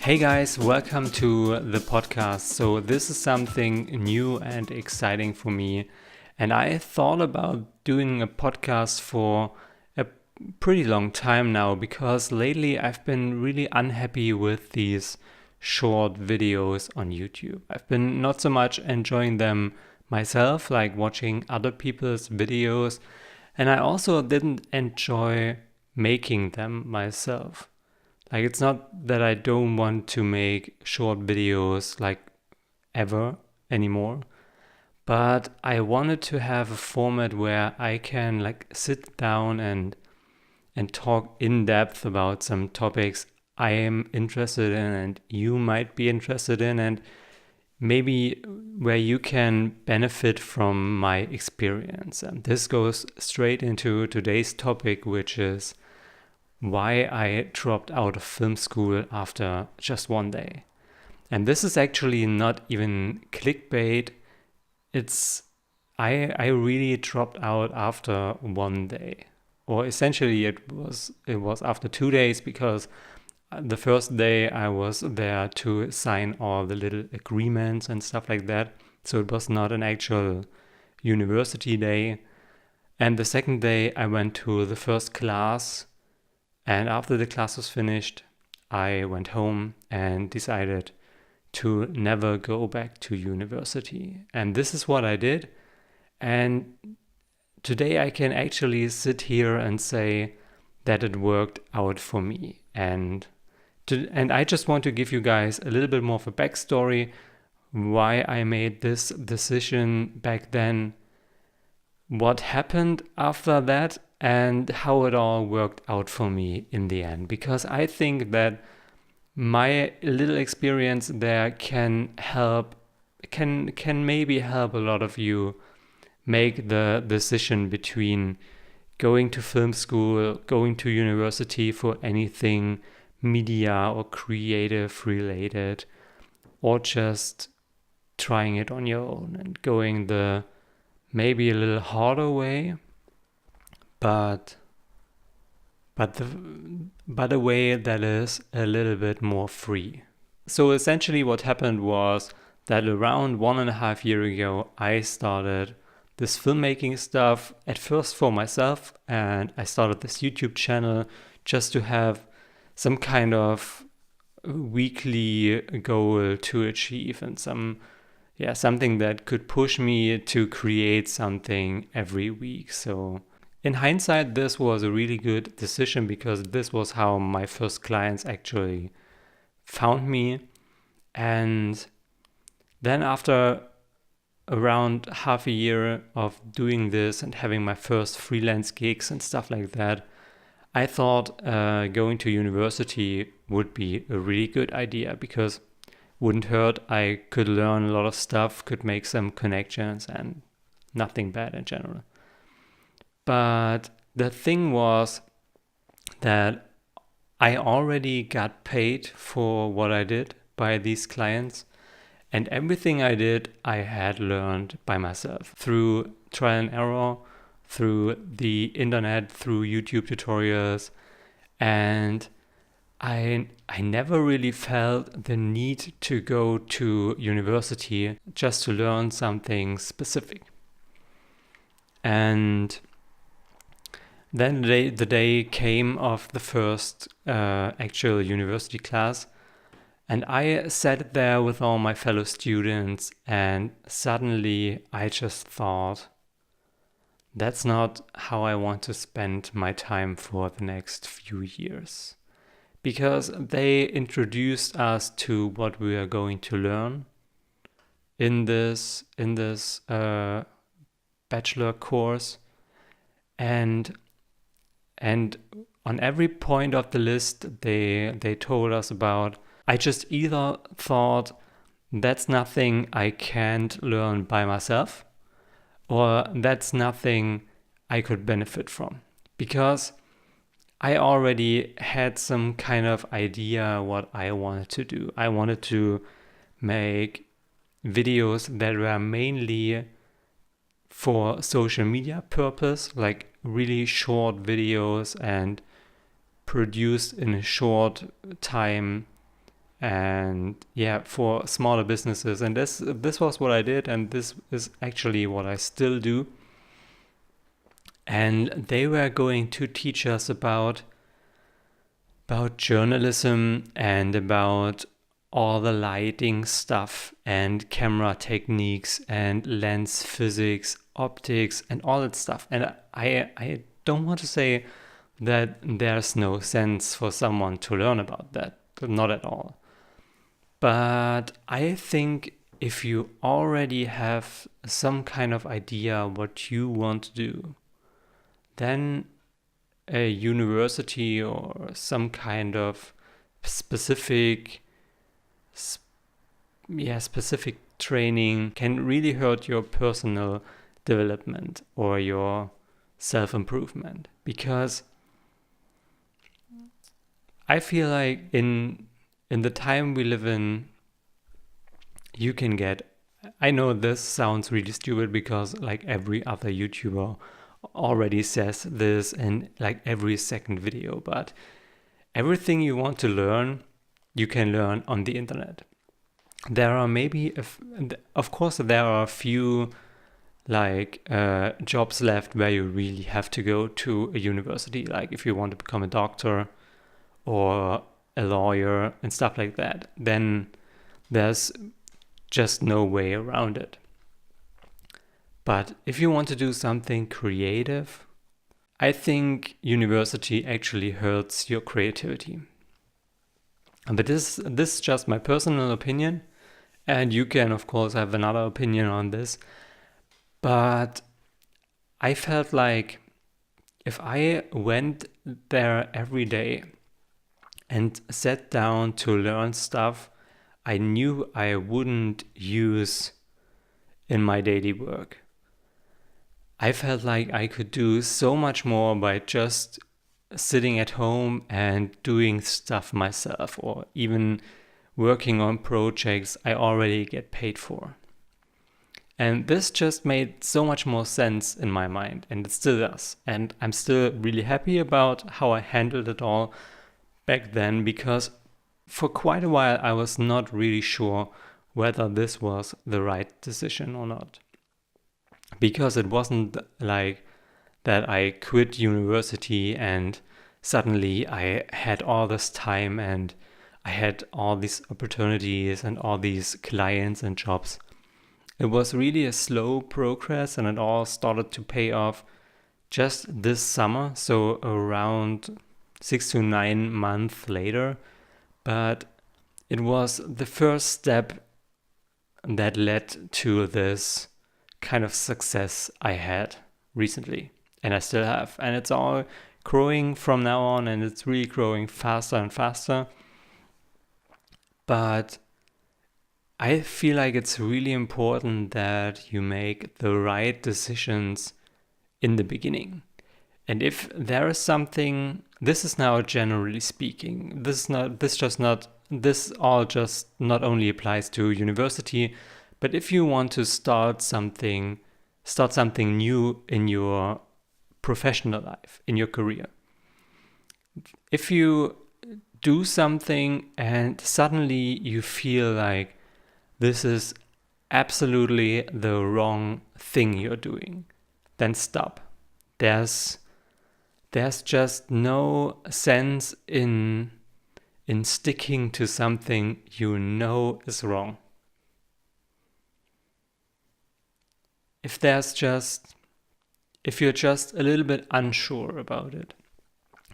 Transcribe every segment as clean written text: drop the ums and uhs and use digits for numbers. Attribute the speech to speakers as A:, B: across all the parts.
A: Hey guys, welcome to the podcast. So, this is something new and exciting for me. And I thought about doing a podcast for a pretty long time now because lately I've been really unhappy with these short videos on YouTube. I've been not so much enjoying them myself, like watching other people's videos. And I also didn't enjoy making them myself. Like, it's not that I don't want to make short videos like ever anymore, but I wanted to have a format where I can like sit down and talk in depth about some topics I am interested in and you might be interested in, and maybe where you can benefit from my experience. And this goes straight into today's topic, which is why I dropped out of film school after just one day. And this is actually not even clickbait. It's I really dropped out after one day. Or essentially it was after 2 days, because the first day I was there to sign all the little agreements and stuff like that. So it was not an actual university day. And the second day I went to the first class. And after the class was finished, I went home and decided to never go back to university. And this is what I did. And today I can actually sit here and say that it worked out for me. And I just want to give you guys a little bit more of a backstory why I made this decision back then, what happened after that, and how it all worked out for me in the end. Because I think that my little experience there can maybe help a lot of you make the decision between going to film school, going to university for anything media or creative related, or just trying it on your own and going the maybe a little harder way, but a way that is a little bit more free. So essentially what happened was that around 1.5 years ago, I started this filmmaking stuff at first for myself, and I started this YouTube channel just to have some kind of weekly goal to achieve and something that could push me to create something every week. So in hindsight, this was a really good decision because this was how my first clients actually found me. And then after around half a year of doing this and having my first freelance gigs and stuff like that, I thought going to university would be a really good idea because wouldn't hurt. I could learn a lot of stuff, could make some connections, and nothing bad in general. But the thing was that I already got paid for what I did by these clients, and everything I did I had learned by myself through trial and error, through the internet, through YouTube tutorials, and I never really felt the need to go to university just to learn something specific. And then the day came of the first actual university class, and I sat there with all my fellow students, and suddenly I just thought, that's not how I want to spend my time for the next few years. Because they introduced us to what we are going to learn in this bachelor course, and on every point of the list they told us about, I just either thought that's nothing I can't learn by myself, or that's nothing I could benefit from, because I already had some kind of idea what I wanted to do. I wanted to make videos that were mainly for social media purpose, like really short videos and produced in a short time and yeah, for smaller businesses. And this was what I did, and this is actually what I still do. And they were going to teach us about journalism and about all the lighting stuff and camera techniques and lens physics, optics, and all that stuff. And I don't want to say that there's no sense for someone to learn about that, not at all. But I think if you already have some kind of idea what you want to do, then a university or some kind of specific specific training can really hurt your personal development or your self-improvement, because I feel like in the time we live in, you can get, I know this sounds really stupid because like every other YouTuber already says this in like every second video, but everything you want to learn, you can learn on the internet. There are maybe, of course, there are a few like jobs left where you really have to go to a university, like if you want to become a doctor or a lawyer and stuff like that, then there's just no way around it. But if you want to do something creative, I think university actually hurts your creativity. But this is just my personal opinion, and you can of course have another opinion on this. But I felt like if I went there every day and sat down to learn stuff I knew I wouldn't use in my daily work, I felt like I could do so much more by just sitting at home and doing stuff myself, or even working on projects I already get paid for. And this just made so much more sense in my mind, and it still does. And I'm still really happy about how I handled it all back then, because for quite a while I was not really sure whether this was the right decision or not. Because it wasn't like that I quit university and suddenly I had all this time and I had all these opportunities and all these clients and jobs. It was really a slow progress, and it all started to pay off just this summer, so around 6 to 9 months later. But it was the first step that led to this kind of success I had recently, and I still have. And it's all growing from now on, and it's really growing faster and faster. But I feel like it's really important that you make the right decisions in the beginning. And if there is something, this is now generally speaking, this all just not only applies to university, but if you want to start something new in your professional life, in your career. If you do something and suddenly you feel like this is absolutely the wrong thing you're doing, then stop. There's just no sense in sticking to something you know is wrong. If you're just a little bit unsure about it,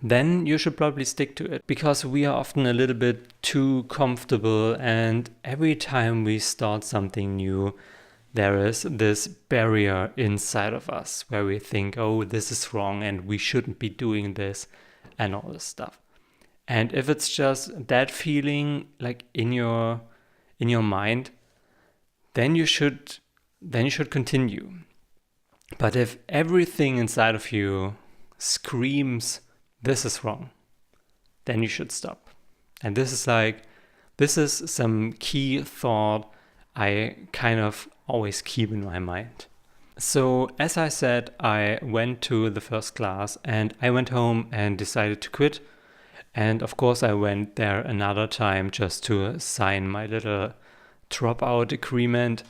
A: then you should probably stick to it, because we are often a little bit too comfortable, and every time we start something new, there is this barrier inside of us where we think, oh, this is wrong and we shouldn't be doing this and all this stuff. And if it's just that feeling like in your mind, then you should continue. But if everything inside of you screams, this is wrong, then you should stop. And this is some key thought I kind of always keep in my mind. So as I said, I went to the first class and I went home and decided to quit. And of course, I went there another time just to sign my little dropout agreement.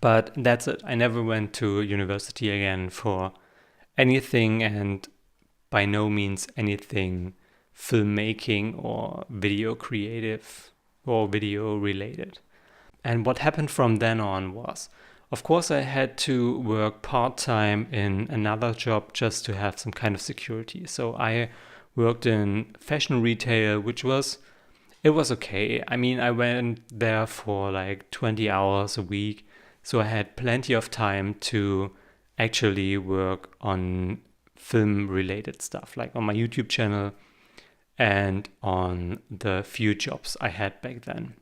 A: But that's it. I never went to university again for anything, and by no means anything filmmaking or video creative or video related. And what happened from then on was, of course, I had to work part-time in another job just to have some kind of security. So I worked in fashion retail, it was okay. I mean, I went there for like 20 hours a week. So I had plenty of time to actually work on film related stuff, like on my YouTube channel and on the few jobs I had back then.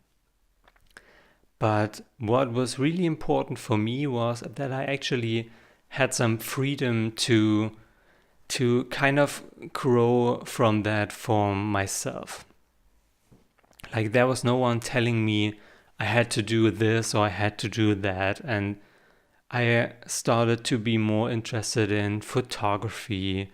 A: But what was really important for me was that I actually had some freedom to kind of grow from that for myself. Like there was no one telling me I had to do this or I had to do that. And I started to be more interested in photography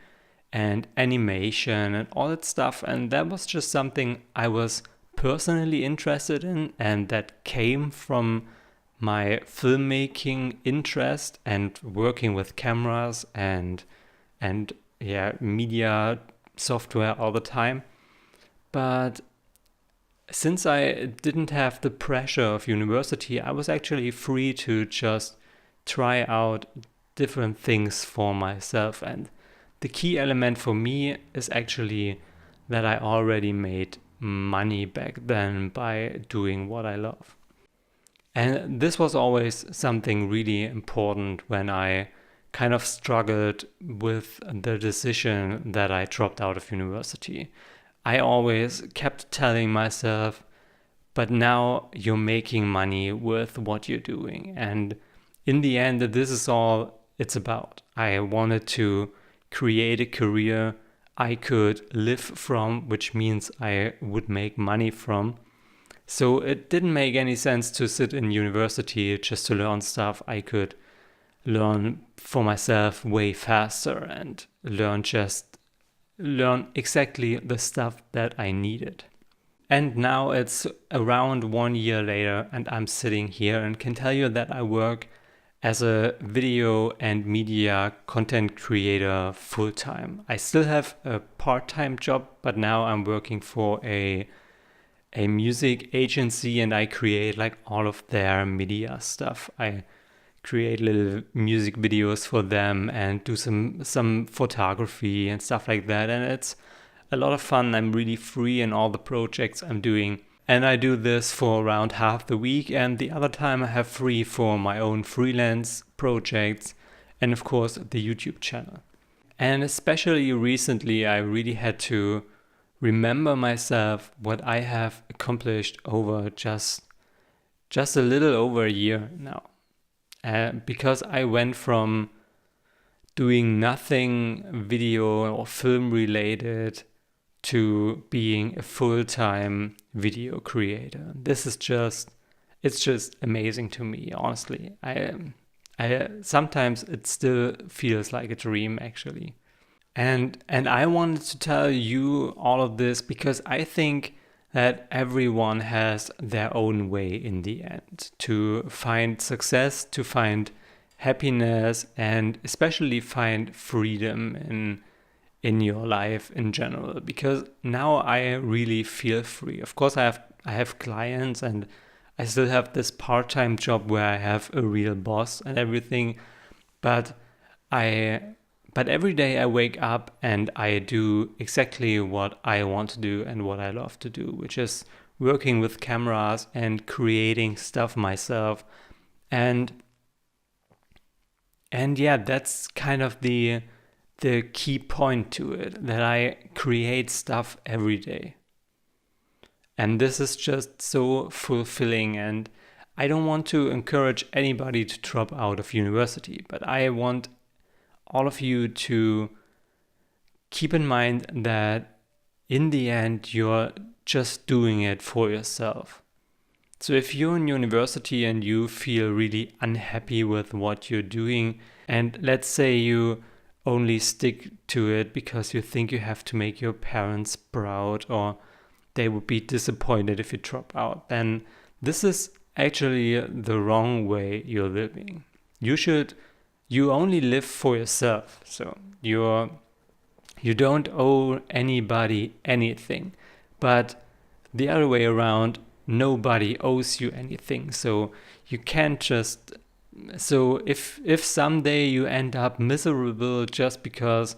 A: and animation and all that stuff. And that was just something I was personally interested in, and that came from my filmmaking interest and working with cameras and media software all the time. But since I didn't have the pressure of university, I was actually free to just try out different things for myself. And the key element for me is actually that I already made money back then by doing what I love. And this was always something really important when I kind of struggled with the decision that I dropped out of university. I always kept telling myself, but now you're making money with what you're doing. And in the end, this is all it's about. I wanted to create a career I could live from, which means I would make money from. So it didn't make any sense to sit in university just to learn stuff I could learn for myself way faster and learn exactly the stuff that I needed. And now it's around 1 year later, and I'm sitting here and can tell you that I work as a video and media content creator full time. I still have a part-time job, but now I'm working for a music agency, and I create like all of their media stuff. I create little music videos for them and do some photography and stuff like that. And it's a lot of fun. I'm really free in all the projects I'm doing. And I do this for around half the week, and the other time I have free for my own freelance projects and of course the YouTube channel. And especially recently I really had to remember myself what I have accomplished over just a little over a year now. Because I went from doing nothing video or film related to being a full-time video creator. It's just amazing to me, honestly. I sometimes it still feels like a dream, actually. And I wanted to tell you all of this because I think that everyone has their own way in the end to find success, to find happiness, and especially find freedom in your life in general. Because now I really feel free. Of course, I have clients, and I still have this part-time job where I have a real boss and everything, but every day I wake up and I do exactly what I want to do and what I love to do, which is working with cameras and creating stuff myself. And yeah, that's kind of the key point to it, that I create stuff every day. And this is just so fulfilling, and I don't want to encourage anybody to drop out of university, but I want all of you to keep in mind that in the end, you're just doing it for yourself. So if you're in university and you feel really unhappy with what you're doing, and let's say you only stick to it because you think you have to make your parents proud or they would be disappointed if you drop out, then this is actually the wrong way you're living. You only live for yourself. So you don't owe anybody anything. But the other way around, nobody owes you anything. So you can't just so if someday you end up miserable just because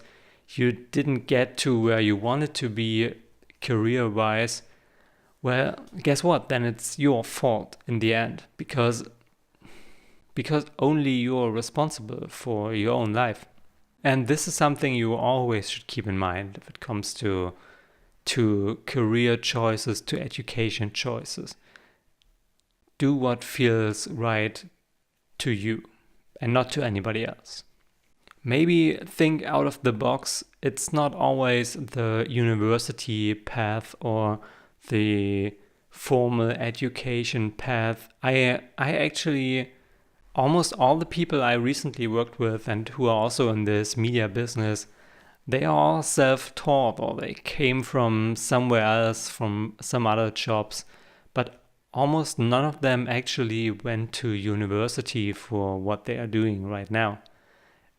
A: you didn't get to where you wanted to be career-wise, well, guess what? Then it's your fault in the end because only you're responsible for your own life. And this is something you always should keep in mind if it comes to career choices, to education choices. Do what feels right to you and not to anybody else. Maybe think out of the box. It's not always the university path or the formal education path. I actually, almost all the people I recently worked with and who are also in this media business, they are all self-taught or they came from somewhere else, from some other jobs, but almost none of them actually went to university for what they are doing right now.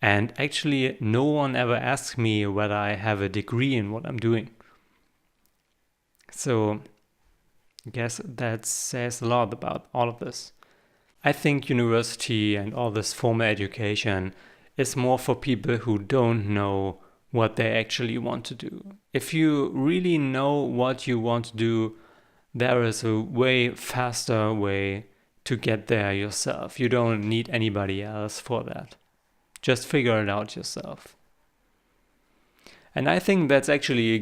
A: And actually, no one ever asked me whether I have a degree in what I'm doing. So I guess that says a lot about all of this. I think university and all this formal education is more for people who don't know what they actually want to do. If you really know what you want to do, there is a way faster way to get there yourself. You don't need anybody else for that. Just figure it out yourself. And I think that's actually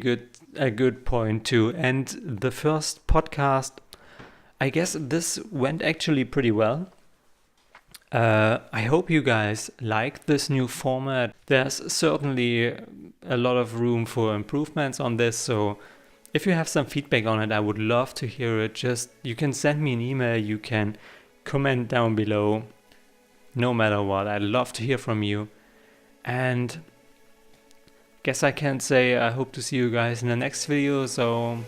A: a good point to end the first podcast. I guess this went actually pretty well. I hope you guys like this new format. There's certainly a lot of room for improvements on this, so if you have some feedback on it, I would love to hear it. Just you can send me an email, you can comment down below. No matter what, I'd love to hear from you. And guess I can say I hope to see you guys in the next video, so